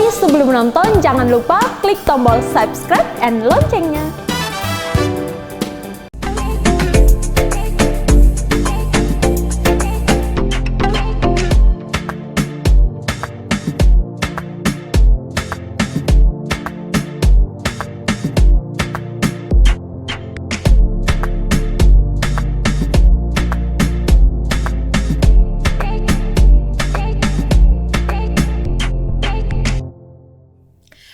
Tapi sebelum menonton, jangan lupa klik tombol subscribe and loncengnya.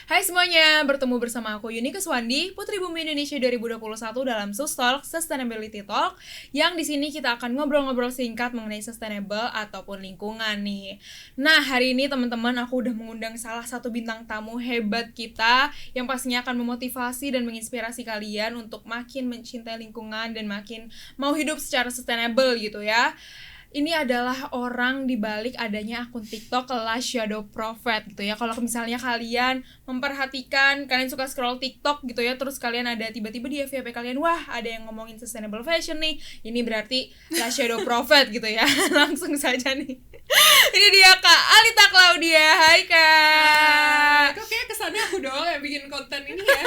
Hai semuanya, bertemu bersama aku Yuni Keswandi, Putri Bumi Indonesia 2021 dalam Sustalk Sustainability Talk, yang di sini kita akan ngobrol-ngobrol singkat mengenai sustainable ataupun lingkungan nih. Nah, hari ini teman-teman aku udah mengundang salah satu bintang tamu hebat kita yang pastinya akan memotivasi dan menginspirasi kalian untuk makin mencintai lingkungan dan makin mau hidup secara sustainable gitu ya. Ini adalah orang di balik adanya akun TikTok Last Shadow Prophet gitu ya. Kalau misalnya kalian memperhatikan, kalian suka scroll TikTok gitu ya, terus kalian ada tiba-tiba di FYP kalian, wah ada yang ngomongin sustainable fashion nih, ini berarti Last Shadow Prophet gitu ya. Langsung saja nih. Ini dia Kak Alita Claudia. Hai Kak. Kok kayak kesannya aku doang yang bikin konten ini ya.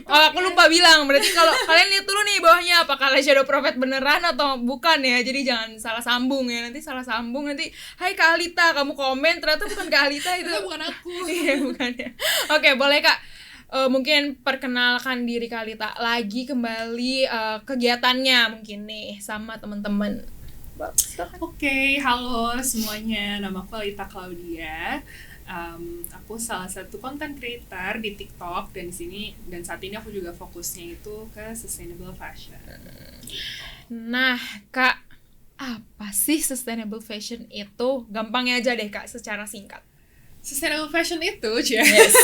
Oh, aku lupa bilang. Berarti kalau kalian lihat dulu nih bawahnya apakah Last Shadow Prophet beneran atau bukan ya. Jadi jangan salah sambung ya. Nanti salah sambung nanti, hai Kak Alita, kamu komen ternyata bukan Kak Alita itu. Itu bukan aku. Iya, bukan ya. Oke, boleh Kak. Mungkin perkenalkan diri Kak Alita lagi kembali kegiatannya mungkin nih sama teman-teman. Oke, halo semuanya. Nama aku Alita Claudia. Aku salah satu content creator di TikTok dan saat ini aku juga fokusnya itu ke sustainable fashion. Nah, Kak, apa sih sustainable fashion itu? Gampangnya aja deh Kak, secara singkat. Sustainable fashion itu, Yes.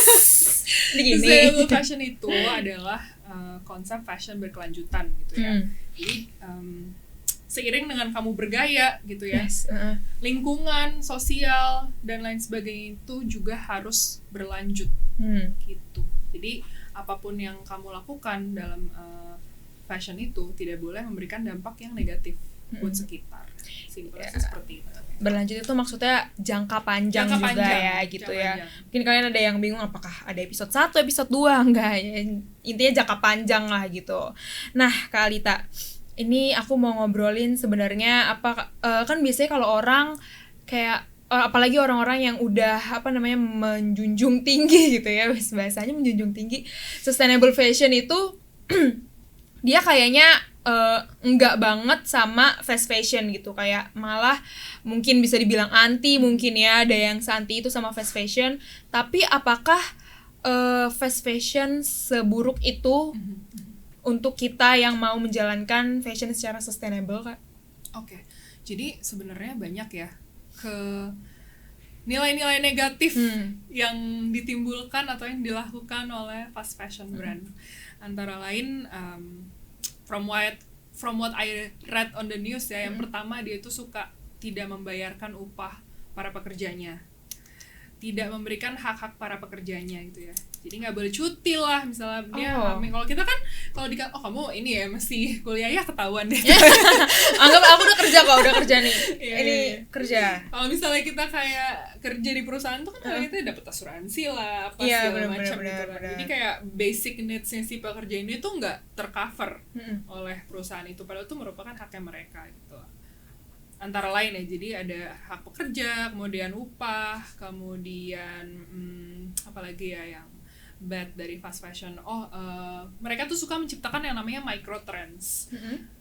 Sustainable fashion itu adalah konsep fashion berkelanjutan gitu ya. Jadi seiring dengan kamu bergaya gitu ya, Yes. lingkungan, sosial, dan lain sebagainya itu juga harus berlanjut gitu. Jadi apapun yang kamu lakukan dalam fashion itu tidak boleh memberikan dampak yang negatif buat sekitar. Simpelnya seperti itu. Berlanjut itu maksudnya jangka panjang ya gitu ya. Panjang. Mungkin kalian ada yang bingung apakah ada episode 1, episode 2, enggak ya. Intinya jangka panjang lah gitu. Nah, Kak Alita, ini aku mau ngobrolin sebenarnya kan biasanya kalau orang kayak apalagi orang-orang yang udah menjunjung tinggi gitu ya, bahasanya menjunjung tinggi sustainable fashion itu dia kayaknya enggak banget sama fast fashion gitu, kayak malah mungkin bisa dibilang anti mungkin ya, ada yang anti itu sama fast fashion. Tapi apakah fast fashion seburuk itu untuk kita yang mau menjalankan fashion secara sustainable, Kak? Oke. Jadi sebenarnya banyak ya nilai-nilai negatif yang ditimbulkan atau yang dilakukan oleh fast fashion brand. Antara lain from what I read on the news ya, yang pertama dia itu suka tidak membayarkan upah para pekerjanya. Tidak memberikan hak-hak para pekerjanya gitu ya. Jadi nggak boleh cuti lah misalnya dia hamil. Kalau kita kan kalau kamu ini ya masih kuliah ya ketahuan deh. Anggap aku udah kerja nih. Ini kerja. Kalau misalnya kita kayak kerja di perusahaan tuh kan kita dapat asuransi lah apa segala macam gitu kan. Jadi kayak basic needs-nya si pekerja ini tuh nggak tercover oleh perusahaan itu, padahal itu merupakan haknya mereka gitu. Antara lain ya, jadi ada hak pekerja, kemudian upah, kemudian apalagi ya yang bad dari fast fashion. Mereka tuh suka menciptakan yang namanya microtrends.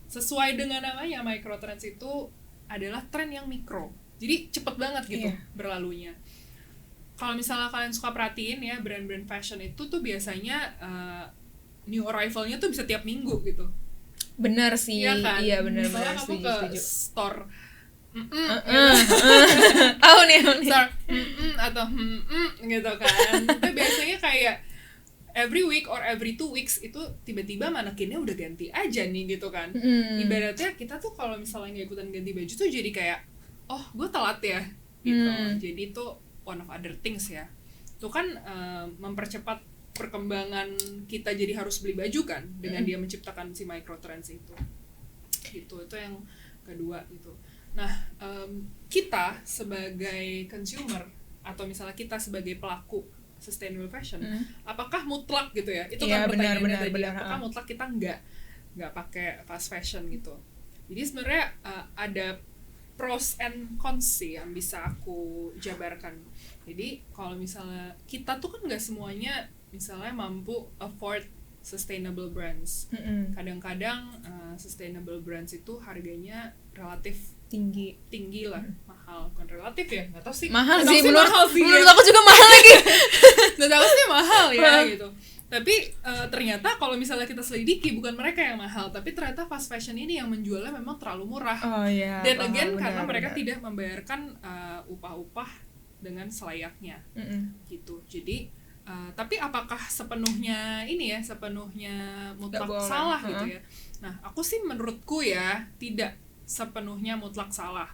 Sesuai dengan namanya, microtrends itu adalah tren yang mikro. Jadi cepet banget gitu berlalunya. Kalau misalnya kalian suka perhatiin ya, brand-brand fashion itu tuh biasanya new arrival-nya tuh bisa tiap minggu gitu. Bener sih, iya kan? Iya bener. Misalnya kamu ke store tahu nih store atau gitu kan. Itu biasanya kayak every week or every 2 weeks itu tiba-tiba manekinnya udah ganti aja nih gitu kan. Ibaratnya kita tuh kalau misalnya nggak ikutan ganti baju tuh jadi kayak gue telat ya gitu. Jadi itu one of other things ya. Itu kan mempercepat perkembangan kita jadi harus beli baju kan dengan dia menciptakan si microtrends itu. Gitu, itu yang kedua gitu. Nah, kita sebagai consumer atau misalnya kita sebagai pelaku sustainable fashion, apakah mutlak gitu ya? Itu Iya, kan pertanyaannya tadi, benar. apakah mutlak kita nggak pakai fast fashion gitu? Jadi sebenarnya ada pros and cons sih yang bisa aku jabarkan. Jadi kalau misalnya kita tuh kan nggak semuanya misalnya mampu afford sustainable brands. Kadang-kadang sustainable brands itu harganya relatif tinggi lah, mahal. Bukan relatif ya, nggak tahu sih. Mahal Nggak tahu sih, menurut ya. aku juga mahal lagi. Nggak tahu sih mahal ya gitu. Tapi ternyata kalau misalnya kita selidiki, bukan mereka yang mahal, tapi ternyata fast fashion ini yang menjualnya memang terlalu murah. Oh iya. Dan again karena mereka tidak membayarkan upah-upah dengan selayaknya, gitu. Jadi tapi apakah sepenuhnya mutlak salah gitu ya? Nah, aku sih menurutku ya tidak sepenuhnya mutlak salah.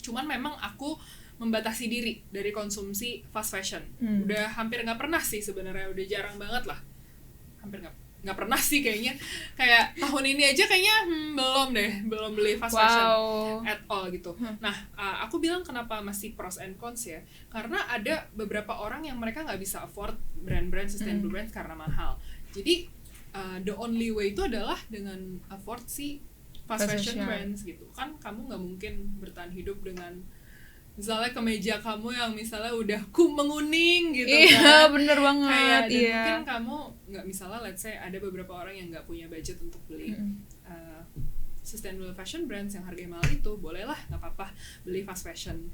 Cuman memang aku membatasi diri dari konsumsi fast fashion. Udah hampir nggak pernah sih sebenarnya, udah jarang banget lah. Hampir nggak pernah sih kayaknya. Kayak tahun ini aja kayaknya belum beli fast fashion at all gitu. Nah, aku bilang kenapa masih pros and cons ya, karena ada beberapa orang yang mereka nggak bisa afford brand-brand sustainable brands karena mahal. Jadi the only way itu adalah dengan afford si fast fashion brands gitu. Kan kamu nggak mungkin bertahan hidup dengan misalnya kemeja kamu yang misalnya udah menguning gitu kan. Iya, bener banget. Kayak, dan mungkin kamu nggak, misalnya let's say ada beberapa orang yang nggak punya budget untuk beli sustainable fashion brands yang harganya mahal itu, bolehlah, nggak apa-apa beli fast fashion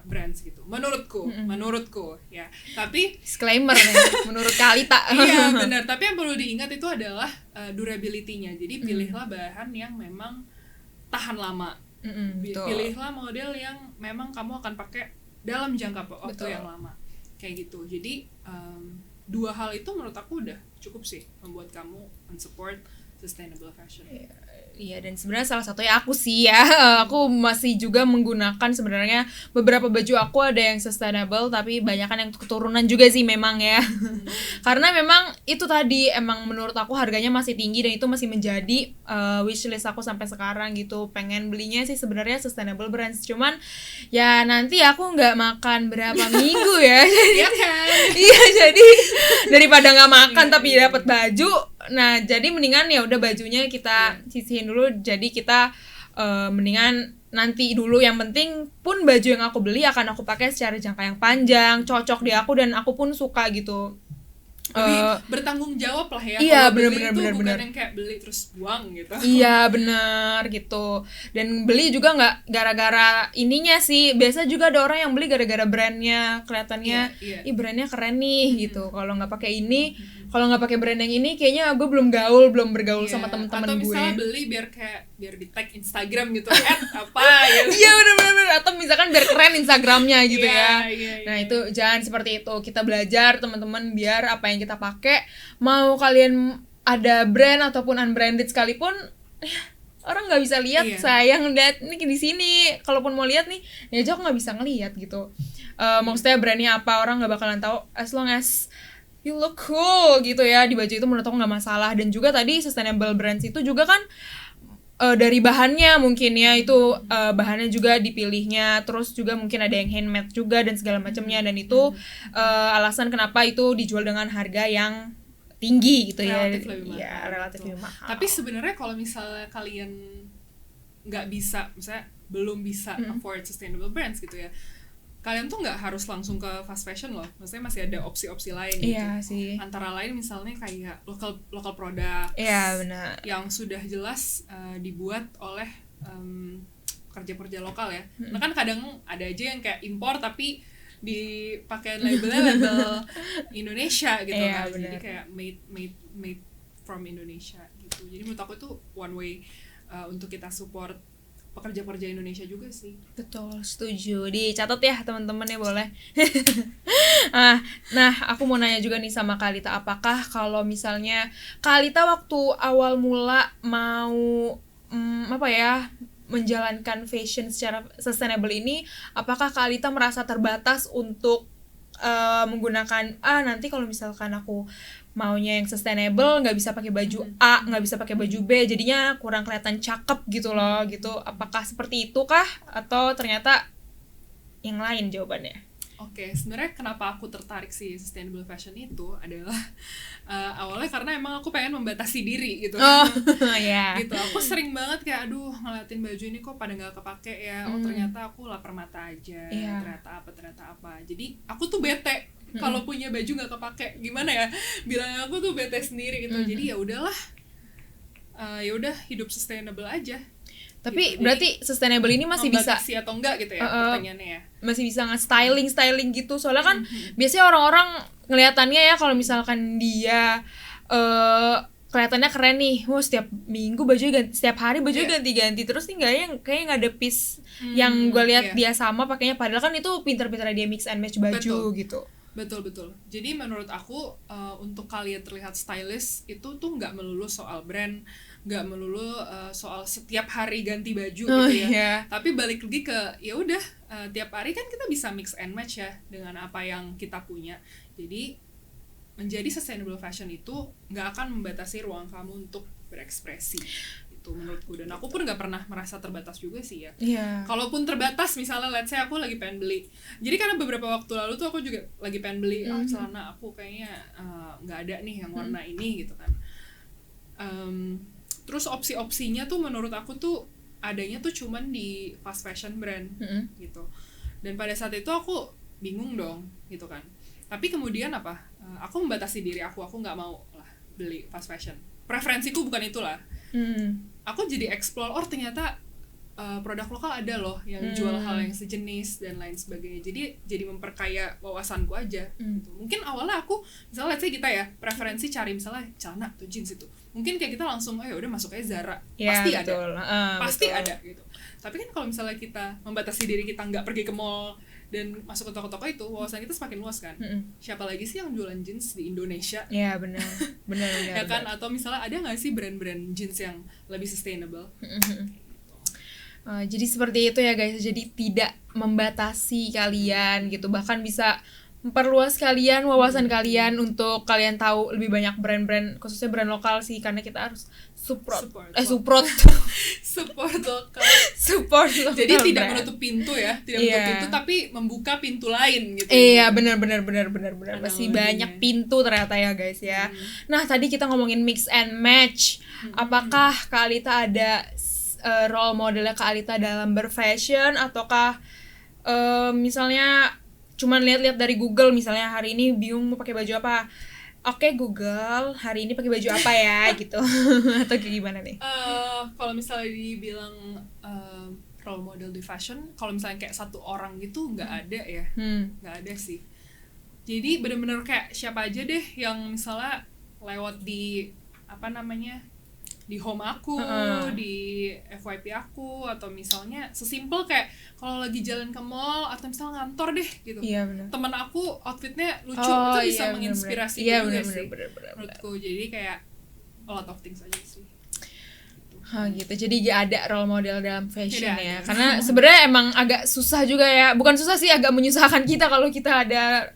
brands gitu. Menurutku ya. Tapi disclaimer nih, menurut Kalita. iya benar, tapi yang perlu diingat itu adalah durability-nya. Jadi pilihlah bahan yang memang tahan lama. Pilihlah model yang memang kamu akan pakai dalam jangka waktu yang lama, kayak gitu. Jadi dua hal itu menurut aku udah cukup sih membuat kamu men-support sustainable fashion. Iya, dan sebenarnya salah satunya aku sih ya, aku masih juga menggunakan sebenarnya beberapa baju aku ada yang sustainable, tapi banyakan yang keturunan juga sih memang ya. Karena memang itu tadi emang menurut aku harganya masih tinggi dan itu masih menjadi wishlist aku sampai sekarang gitu. Pengen belinya sih sebenarnya sustainable brands, cuman ya nanti aku nggak makan berapa minggu ya. Iya kan? Iya, jadi daripada nggak makan tapi dapat baju, nah jadi mendingan ya udah bajunya kita sisihin dulu, jadi kita mendingan nanti dulu, yang penting pun baju yang aku beli akan aku pakai secara jangka yang panjang, cocok di aku dan aku pun suka gitu. Bertanggung jawab lah ya. Iya, kalau beli itu bener. bukan yang kayak beli terus buang gitu. Iya benar gitu. Dan beli juga nggak gara-gara ininya sih. Biasa juga ada orang yang beli gara-gara brandnya, kelihatannya ih brandnya keren nih gitu. Kalau nggak pakai ini, kalau nggak pakai brand yang ini, kayaknya gue belum bergaul sama teman-teman gue. Atau misalnya beli biar di tag Instagram gitu, apa gitu. Iya benar. Atau misalkan biar keren Instagramnya gitu ya. Nah iya. itu jangan seperti itu. Kita belajar teman-teman biar apa yang kita pakai, mau kalian ada brand ataupun unbranded sekalipun, orang nggak bisa lihat. Sayang lihat nih di sini. Kalaupun mau lihat nih, ya aja aku nggak bisa ngelihat gitu. Maksudnya brandnya apa orang nggak bakalan tahu. As long as you look cool gitu ya di baju itu, menurut aku nggak masalah. Dan juga tadi sustainable brands itu juga kan dari bahannya mungkin ya itu bahannya juga dipilihnya, terus juga mungkin ada yang handmade juga dan segala macamnya, dan itu alasan kenapa itu dijual dengan harga yang tinggi gitu relatif lebih mahal. Tapi sebenarnya kalau misalnya kalian nggak bisa, misalnya belum bisa afford sustainable brands gitu ya, kalian tuh nggak harus langsung ke fast fashion loh. Maksudnya masih ada opsi-opsi lain gitu. Iya sih. Antara lain misalnya kayak local product. Iya benar. Yang sudah jelas dibuat oleh pekerja-pekerja lokal ya. Nah kan kadang ada aja yang kayak impor tapi dipakai label Indonesia gitu kan. Jadi kayak made from Indonesia gitu. Jadi menurut aku itu one way untuk kita support pekerja-pekerja Indonesia juga sih. Betul, setuju. Dicatat ya teman-teman ya, boleh. Nah, aku mau nanya juga nih sama Kalita, apakah kalau misalnya Kalita waktu awal mula mau menjalankan fashion secara sustainable ini, apakah Kalita merasa terbatas untuk menggunakan nanti kalau misalkan aku maunya yang sustainable nggak bisa pakai baju A, nggak bisa pakai baju B, jadinya kurang kelihatan cakep gitu loh gitu. Apakah seperti itu kah atau ternyata yang lain jawabannya? Oke, sebenarnya kenapa aku tertarik si sustainable fashion itu adalah awalnya karena emang aku pengen membatasi diri gitu. Yeah. Gitu. Aku sering banget kayak aduh ngeliatin baju ini kok pada nggak kepake ya. Oh ternyata aku lapar mata aja. Ternyata apa. Jadi aku tuh bete kalau punya baju nggak kepake. Gimana ya? Bilang aku tuh bete sendiri gitu. Jadi ya udahlah. Ya udah hidup sustainable aja. Tapi gitu. berarti sustainable ini masih bisa atau enggak gitu ya pertanyaannya ya. Masih bisa nge-styling gitu. Soalnya kan biasanya orang-orang ngeliatannya ya kalau misalkan dia kelihatannya keren nih. Wah, setiap minggu bajunya ganti, setiap hari bajunya ganti-ganti terus nih kayaknya nggak ada piece yang gue lihat dia sama pakainya, padahal kan itu pinter-pinternya dia mix and match baju gitu. Betul. Jadi menurut aku untuk kalian terlihat stylish itu tuh nggak melulu soal brand, nggak melulu soal setiap hari ganti baju gitu ya. Yeah. Tapi balik lagi ke ya udah tiap hari kan kita bisa mix and match ya dengan apa yang kita punya. Jadi menjadi sustainable fashion itu nggak akan membatasi ruang kamu untuk berekspresi. Itu menurutku, dan aku pun nggak pernah merasa terbatas juga sih ya. Kalaupun terbatas misalnya let's say aku lagi pengen beli, jadi karena beberapa waktu lalu tuh aku juga lagi pengen beli celana aku kayaknya nggak ada nih yang warna ini gitu kan. Terus opsi-opsinya tuh menurut aku tuh adanya tuh cuman di fast fashion brand gitu, dan pada saat itu aku bingung dong gitu kan. Tapi kemudian aku membatasi diri aku nggak mau lah beli fast fashion, preferensiku bukan itulah. Aku jadi explore, ternyata produk lokal ada loh yang jual hal yang sejenis dan lain sebagainya. Jadi memperkaya wawasanku aja gitu. Mungkin awalnya aku misalnya let's say kita ya preferensi cari misalnya celana atau jeans itu, mungkin kayak kita langsung udah masuk aja Zara, pasti betul. pasti ada gitu. Tapi kan kalau misalnya kita membatasi diri kita nggak pergi ke mall dan masuk ke toko-toko itu, wawasan kita semakin luas kan. Siapa lagi sih yang jualan jeans di Indonesia? Ya benar. Ya kan, atau misalnya ada nggak sih brand-brand jeans yang lebih sustainable? Jadi seperti itu ya guys, jadi tidak membatasi kalian gitu, bahkan bisa memperluas kalian wawasan kalian untuk kalian tahu lebih banyak brand-brand, khususnya brand lokal sih, karena kita harus support lokal. Jadi tidak brand. menutup pintu ya, menutup pintu tapi membuka pintu lain gitu. Iya, benar masih banyak pintu ternyata ya guys ya. Nah, tadi kita ngomongin mix and match. Apakah Kak Alita ada role modelnya Kak Alita dalam berfashion, ataukah misalnya cuman lihat-lihat dari Google, misalnya hari ini bingung mau pakai baju apa, oke Google hari ini pakai baju apa ya gitu, atau kayak gimana nih? Kalau misalnya dibilang role model di fashion, kalau misalnya kayak satu orang gitu nggak ada ya, nggak ada sih. Jadi benar-benar kayak siapa aja deh yang misalnya lewat di di home aku, di FYP aku, atau misalnya sesimpel kayak kalau lagi jalan ke mall atau misalnya ngantor deh gitu. Iya, benar. Temen aku outfitnya lucu, itu bisa menginspirasi juga sih. Menurutku jadi kayak a lot of things aja sih. Gitu. Jadi gak ada role model dalam fashion ya. Karena sebenarnya emang agak susah juga ya. Bukan susah sih, agak menyusahkan kita kalau kita ada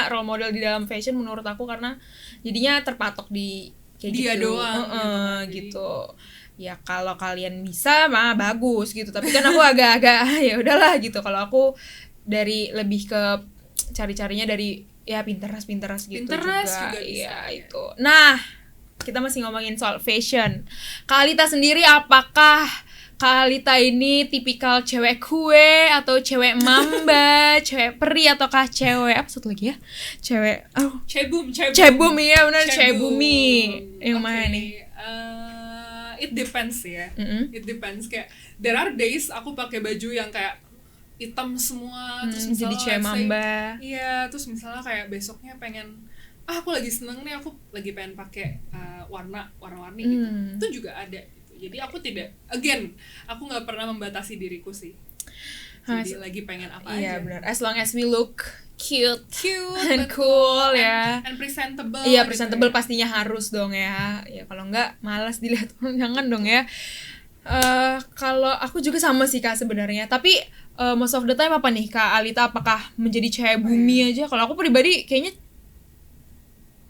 role model di dalam fashion menurut aku, karena jadinya terpatok di kayak dia gitu doang gitu. Ya kalau kalian bisa mah bagus gitu, tapi kan aku agak-agak ya udahlah gitu. Kalau aku dari lebih ke cari-carinya dari ya Pinterest gitu juga ya itu. Nah, kita masih ngomongin soal fashion. Kak Alita sendiri, apakah Kak Alita ini tipikal cewek kue atau cewek mamba, cewek peri, ataukah cewek apa satu lagi ya? Cebum, iya benar, cebumi. Yang mana nih? It depends ya. It depends, kayak there are days aku pakai baju yang kayak hitam semua, terus misalnya jadi cewek mamba. Iya, terus misalnya kayak besoknya pengen aku lagi seneng nih, aku lagi pengen pakai warna-warni gitu. Itu juga ada. Jadi aku aku nggak pernah membatasi diriku sih. Jadi lagi pengen apa aja. Iya benar. As long as we look cute and cool ya. And presentable. Iya, presentable gitu, pastinya harus dong ya. Ya kalau nggak malas dilihat orang, jangan dong ya. Kalau aku juga sama sih Kak sebenarnya. Tapi most of the time apa nih Kak Alita, apakah menjadi cewek bumi aja? Kalau aku pribadi kayaknya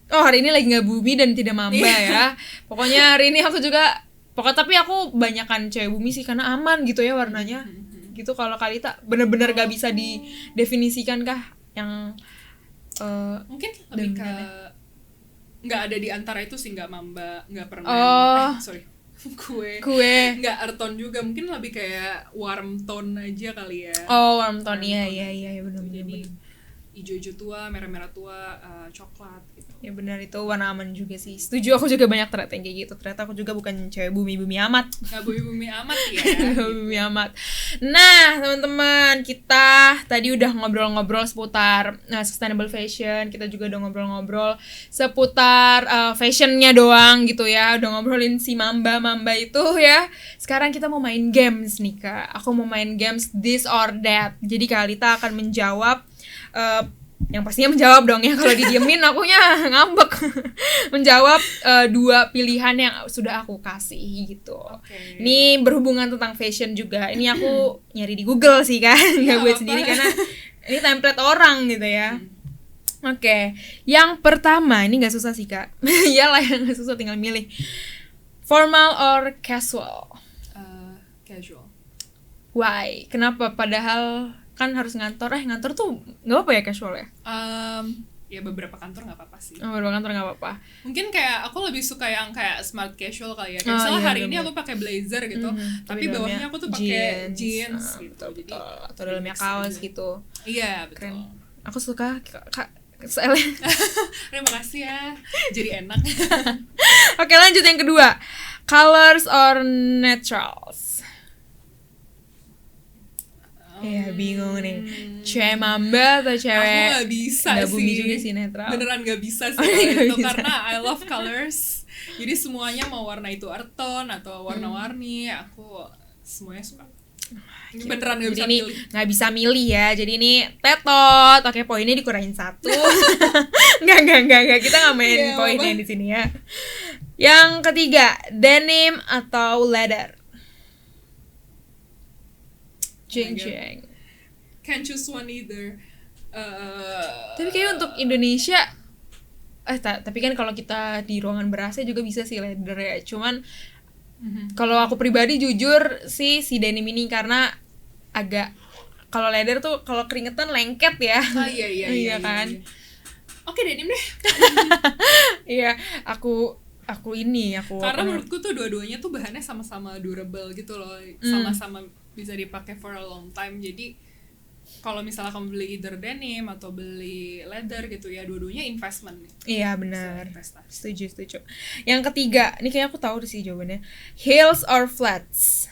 hari ini lagi nggak bumi dan tidak mamba ya. Pokoknya hari ini aku juga tapi aku banyakan cewek bumi sih, karena aman gitu ya warnanya. gitu. Kalau Kalita bener-bener gak bisa didefinisikan kah yang mungkin lebih ke nggak ada di antara itu sih, nggak mamba, nggak permen, kue nggak earth tone juga, mungkin lebih kayak warm tone aja kali ya. Warm tone, iya benar. Jadi hijau-hijau tua, merah-merah tua, coklat gitu. Ya benar, itu warna aman juga sih. Setuju, aku juga banyak ternyata yang kayak gitu. Ternyata aku juga bukan cewek bumi-bumi amat. Nggak bumi-bumi amat ya. Bumi amat. Nah, teman-teman, kita tadi udah ngobrol-ngobrol seputar sustainable fashion. Kita juga udah ngobrol-ngobrol seputar fashionnya doang gitu ya. Udah ngobrolin si Mamba itu ya. Sekarang kita mau main games nih, Kak. Aku mau main games this or that. Jadi Kalita akan menjawab, yang pastinya menjawab dong ya, kalau didiemin akunya ngambek. Menjawab 2 pilihan yang sudah aku kasih gitu. Ini berhubungan tentang fashion juga. Ini aku nyari di Google sih kan, nggak buat sendiri karena ini template orang gitu ya. Oke, yang pertama ini nggak susah sih Kak. Iyalah, yang nggak susah, tinggal milih. Formal or casual? Casual. Why? Kenapa? Padahal kan harus ngantor tuh nggak apa ya casual ya? Ya beberapa kantor nggak apa-apa sih. Beberapa kantor nggak apa-apa. Mungkin kayak aku lebih suka yang kayak smart casual kali ya. Kayak misalnya hari ini aku pakai blazer gitu, tapi bawahnya aku tuh pakai jeans gitu. Betul. Jadi atau dalamnya kaos gitu. Iya, betul. Keren. Aku suka Kak. Terima kasih ya. Jadi enak. Oke, lanjut yang kedua. Colors or neutrals? Iya, bingung nih. Cewek Mamba atau cewek? Aku gak bisa sih. Bumi juga sih, netral. Beneran gak bisa sih itu karena I love colors. Jadi semuanya mau warna itu earth tone atau warna-warni, aku semuanya suka. Ini beneran gak bisa milih. Gak bisa milih ya. Jadi ini tetot. Oke, poinnya dikurangin 1. Enggak. Kita gak main poinnya di sini ya. Yang ketiga, denim atau leather? Jeng. Can't choose one either. Tapi kayak untuk Indonesia, tapi kan kalau kita di ruangan ber-AC juga bisa sih leather ya. Cuman kalau aku pribadi jujur sih si denim ini, karena agak, kalau leather tuh kalau keringetan lengket ya. Iya kan. Iya. Oke, denim deh. Iya, aku karena menurutku tuh dua-duanya tuh bahannya sama-sama durable gitu loh, sama-sama bisa dipakai for a long time. Jadi kalau misalnya kamu beli either denim atau beli leather gitu ya, dua-duanya investment nih. Iya benar. Setuju. Yang ketiga, ini kayaknya aku tahu sih jawabannya. Heels or flats?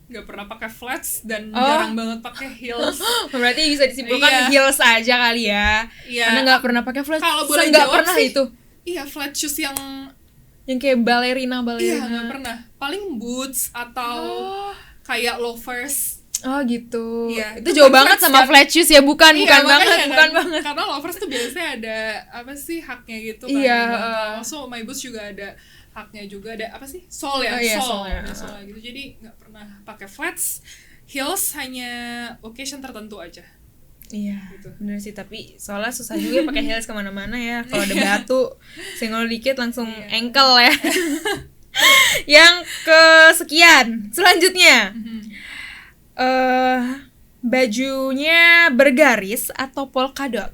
Nggak pernah pakai flats dan jarang banget pakai heels. Berarti bisa disimpulkan heels aja kali ya. Karena nggak pernah pakai flats. Kalau boleh nggak jawab pernah sih, itu. Iya, flat shoes yang kayak balerina. Iya, nggak pernah. Paling boots atau kayak loafers. Oh gitu. Iya, itu jauh banget sama flat shoes ya, bukan banget. Karena loafers tuh biasanya ada apa sih haknya gitu kan. Iya. Also my boots juga ada haknya juga, ada apa sih? Sole ya, sole gitu. Jadi nggak pernah pakai flats. Heels hanya occasion tertentu aja. Iya, gitu. Bener sih, tapi soalnya susah juga pakai heels kemana-mana ya. Kalau ada batu, senggol dikit langsung ankle ya. Yang kesekian, selanjutnya. Bajunya bergaris atau polkadot?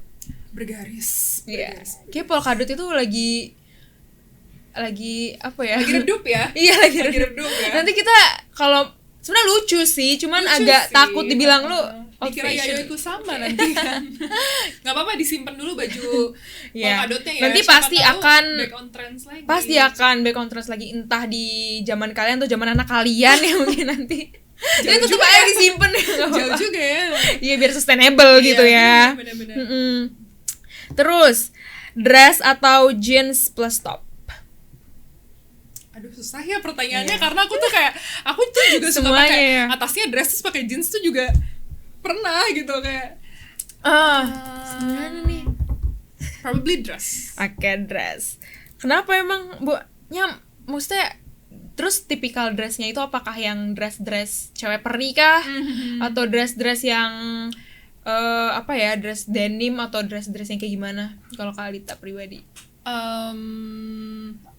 Bergaris. Iya. Kayak polkadot itu lagi apa ya? Lagi redup ya? Iya, lagi redup ya. Nanti kita kalau sebenarnya lucu sih, cuman agak takut dibilang lu dikira Yayoiku sama nanti kan. Nggak apa-apa, disimpan dulu baju polkadotnya ya. Nanti pasti akan back on trends lagi. Pasti akan back on trends lagi, entah di zaman kalian atau zaman anak kalian ya mungkin nanti. Jadi tetap aja disimpan ya. Jauh juga ya. Iya, biar sustainable gitu ya. Bener-bener. Terus dress atau jeans plus top? Aduh, susah ya pertanyaannya karena aku tuh juga suka pakai atasnya dress terus pakai jeans tuh juga pernah gitu kayak. Gimana nih? Probably dress. Oke, dress. Kenapa emang maksudnya terus tipikal dressnya itu apakah yang dress cewek peri kah? Atau dress yang dress denim atau dress yang kayak gimana kalau Kalita pribadi?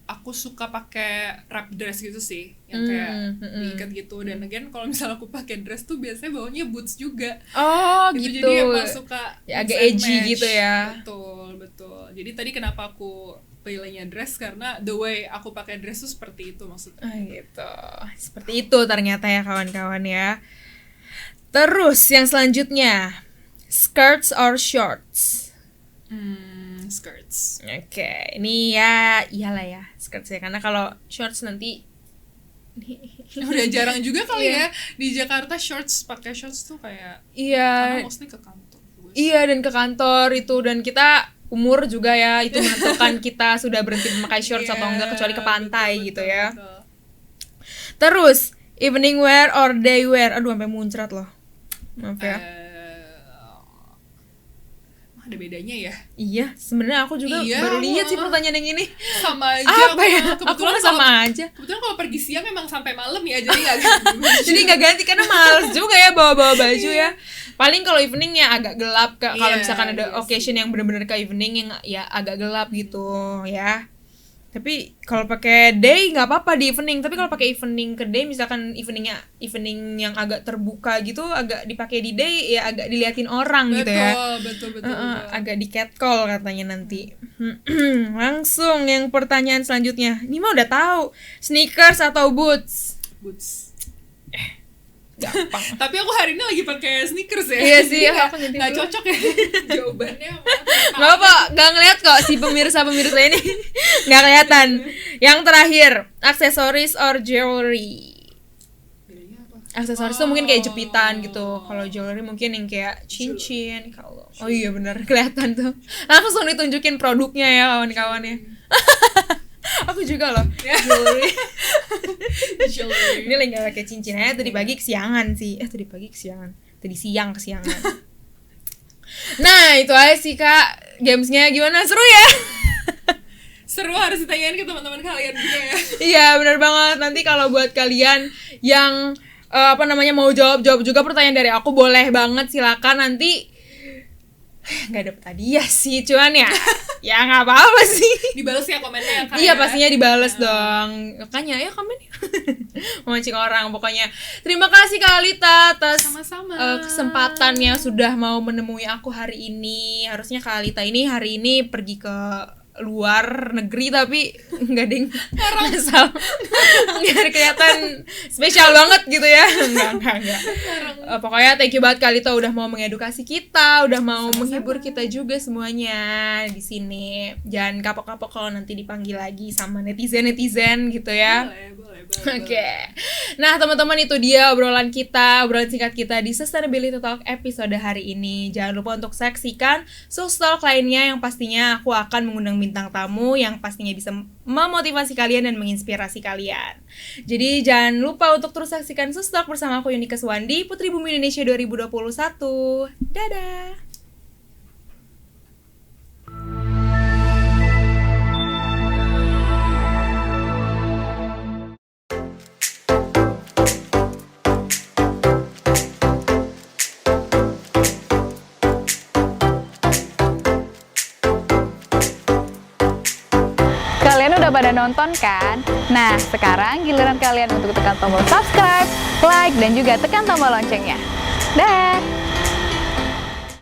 aku suka pakai wrap dress gitu sih, yang kayak diikat gitu. Dan again kalau misalnya aku pakai dress tuh biasanya bawahnya boots juga. Oh gitu. Jadi emang suka ya, agak edgy match. gitu ya. Betul. Jadi tadi kenapa aku pilihnya dress, karena the way aku pakai dress tuh seperti itu maksudnya. Gitu. Seperti itu ternyata ya kawan-kawan ya. Terus yang selanjutnya, skirts or shorts? Skirts. Oke, ini ya iyalah ya skirts ya, karena kalau shorts nanti udah jarang juga kali ya di Jakarta pakai shorts tuh kayak karena mostly ke kantor. Iya, dan ke kantor itu, dan kita umur juga ya itu menentukan kita sudah berhenti memakai shorts atau enggak, kecuali ke pantai betul, gitu ya. Betul. Terus evening wear or day wear? Aduh sampai muncrat loh. Maaf ya. Ada bedanya ya? Iya, sebenarnya aku juga baru lihat sih pertanyaan yang ini. Sama aja. Apa ya? Kebetulan sama aja. Kebetulan kalau pergi siang memang sampai malam ya, jadi nggak ganti. Jadi nggak ganti karena males juga ya bawa baju ya. Paling kalau evening ya agak gelap, kalau misalkan ada occasion yang benar-benar ke evening yang ya agak gelap gitu ya. Tapi kalau pakai day nggak apa-apa di evening. Tapi kalau pakai evening ke day, misalkan evening yang agak terbuka gitu, agak dipakai di day ya agak diliatin orang gitu ya. Betul. Agak di catcall katanya nanti. Langsung yang pertanyaan selanjutnya. Ini mah udah tahu. Sneakers atau boots? Boots. Gampang. Tapi aku hari ini lagi pakai sneakers ya. Iya sih, aku nggak cocok ya jawabannya. Nggak apa, nggak ngeliat kok si pemirsa ini nggak kelihatan. Yang terakhir, aksesoris or jewelry? Aksesoris tuh mungkin kayak jepitan gitu. Kalau jewelry mungkin yang kayak cincin. Kalau iya benar kelihatan tuh. Langsung ditunjukin produknya ya kawan-kawan ya. Aku juga loh jewelry. Ini lagi gak pakai cincin aja, tadi pagi kesiangan sih. Tadi siang kesiangan. Nah itu aja sih kak, gamesnya gimana, seru ya? Seru, harus ditanyain ke teman-teman kalian juga ya. Iya benar banget. Nanti kalau buat kalian yang mau jawab juga pertanyaan dari aku, boleh banget, silakan. Nanti nggak dapet hadiah sih, cuman ya nggak apa-apa sih. Dibales ya komennya ya. Iya pastinya dibales dong. Makanya ya komen memancing orang. Pokoknya terima kasih Kak Alita atas kesempatannya sudah mau menemui aku hari ini. Harusnya Kak Alita ini hari ini pergi ke luar negeri, tapi nggak ding, asal biar kelihatan spesial banget gitu ya. Enggak. Pokoknya thank you banget Kak Alita udah mau mengedukasi kita, udah mau menghibur kita juga semuanya di sini. Jangan kapok-kapok kalau nanti dipanggil lagi sama netizen gitu ya. Boleh. Oke. Nah teman-teman, itu dia obrolan singkat kita di Sustainability Talk episode hari ini. Jangan lupa untuk saksikan Sus Talk lainnya yang pastinya aku akan mengundang bintang tamu yang pastinya bisa memotivasi kalian dan menginspirasi kalian. Jadi jangan lupa untuk terus saksikan Sus Talk bersama aku Yuni Keswandi, Putri Bumi Indonesia 2021. Dadah. Kalian udah pada nonton kan? Nah, sekarang giliran kalian untuk tekan tombol subscribe, like, dan juga tekan tombol loncengnya. Dah!